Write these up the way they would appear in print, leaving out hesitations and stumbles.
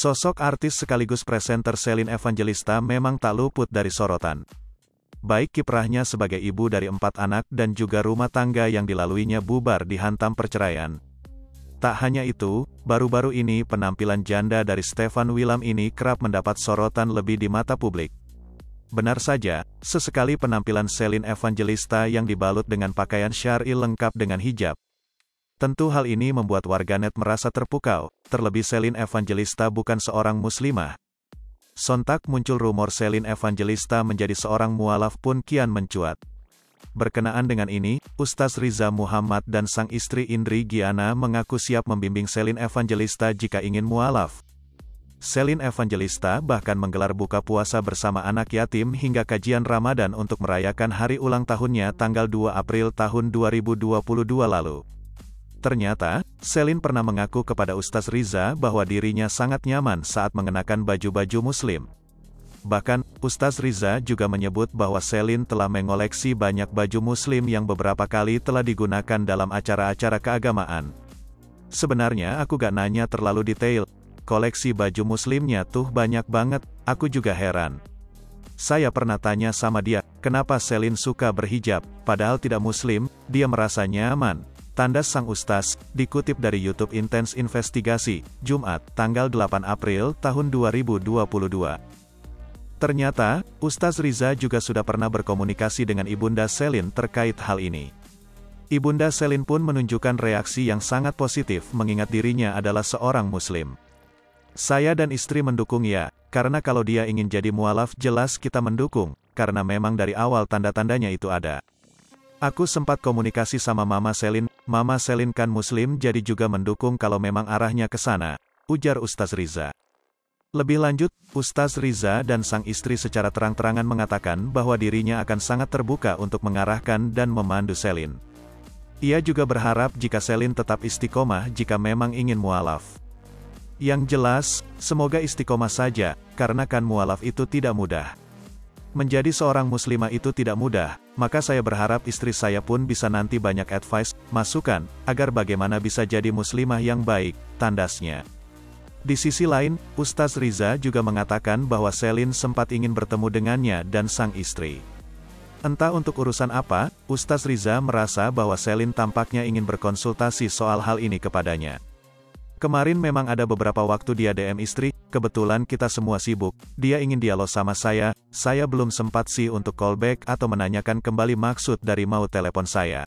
Sosok artis sekaligus presenter Shelin Evangelista memang tak luput dari sorotan. Baik kiprahnya sebagai ibu dari 4 anak dan juga rumah tangga yang dilaluinya bubar dihantam perceraian. Tak hanya itu, baru-baru ini penampilan janda dari Stefan William ini kerap mendapat sorotan lebih di mata publik. Benar saja, sesekali penampilan Shelin Evangelista yang dibalut dengan pakaian syar'i lengkap dengan hijab. Tentu hal ini membuat warganet merasa terpukau, terlebih Shelin Evangelista bukan seorang muslimah. Sontak muncul rumor Shelin Evangelista menjadi seorang mualaf pun kian mencuat. Berkenaan dengan ini, Ustaz Riza Muhammad dan sang istri Indri Giana mengaku siap membimbing Shelin Evangelista jika ingin mualaf. Shelin Evangelista bahkan menggelar buka puasa bersama anak yatim hingga kajian Ramadan untuk merayakan hari ulang tahunnya tanggal 2 April tahun 2022 lalu. Ternyata, Shelin pernah mengaku kepada Ustaz Riza bahwa dirinya sangat nyaman saat mengenakan baju-baju muslim. Bahkan, Ustaz Riza juga menyebut bahwa Shelin telah mengoleksi banyak baju muslim yang beberapa kali telah digunakan dalam acara-acara keagamaan. Sebenarnya aku gak nanya terlalu detail, koleksi baju muslimnya tuh banyak banget, aku juga heran. Saya pernah tanya sama dia, kenapa Shelin suka berhijab, padahal tidak muslim, dia merasa nyaman. Tandas sang Ustaz, dikutip dari YouTube Intens Investigasi, Jumat, tanggal 8 April tahun 2022. Ternyata, Ustaz Riza juga sudah pernah berkomunikasi dengan Ibunda Shelin terkait hal ini. Ibunda Shelin pun menunjukkan reaksi yang sangat positif mengingat dirinya adalah seorang muslim. Saya dan istri mendukung ya, karena kalau dia ingin jadi mualaf jelas kita mendukung, karena memang dari awal tanda-tandanya itu ada. Aku sempat komunikasi sama Mama Shelin kan muslim jadi juga mendukung kalau memang arahnya ke sana, ujar Ustaz Riza. Lebih lanjut, Ustaz Riza dan sang istri secara terang-terangan mengatakan bahwa dirinya akan sangat terbuka untuk mengarahkan dan memandu Shelin. Ia juga berharap jika Shelin tetap istiqomah jika memang ingin mualaf. Yang jelas, semoga istiqomah saja, karena kan mualaf itu tidak mudah. Menjadi seorang muslimah itu tidak mudah, maka saya berharap istri saya pun bisa nanti banyak advice, masukan, agar bagaimana bisa jadi muslimah yang baik, tandasnya. Di sisi lain, Ustaz Riza juga mengatakan bahwa Shelin sempat ingin bertemu dengannya dan sang istri. Entah untuk urusan apa, Ustaz Riza merasa bahwa Shelin tampaknya ingin berkonsultasi soal hal ini kepadanya. Kemarin memang ada beberapa waktu dia DM istri, kebetulan kita semua sibuk, dia ingin dialog sama saya belum sempat sih untuk callback atau menanyakan kembali maksud dari mau telepon saya.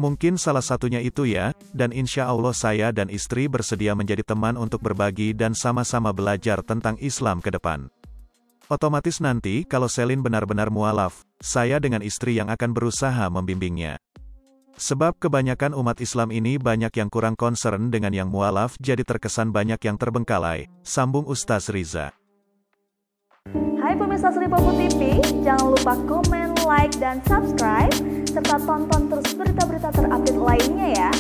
Mungkin salah satunya itu ya, dan insya Allah saya dan istri bersedia menjadi teman untuk berbagi dan sama-sama belajar tentang Islam ke depan. Otomatis nanti kalau Shelin benar-benar mualaf, saya dengan istri yang akan berusaha membimbingnya. Sebab kebanyakan umat Islam ini banyak yang kurang concern dengan yang mualaf jadi terkesan banyak yang terbengkalai, sambung Ustaz Riza. Hai pemirsa Sri Popo TV, jangan lupa komen, like, dan subscribe, serta tonton terus berita-berita terupdate lainnya ya.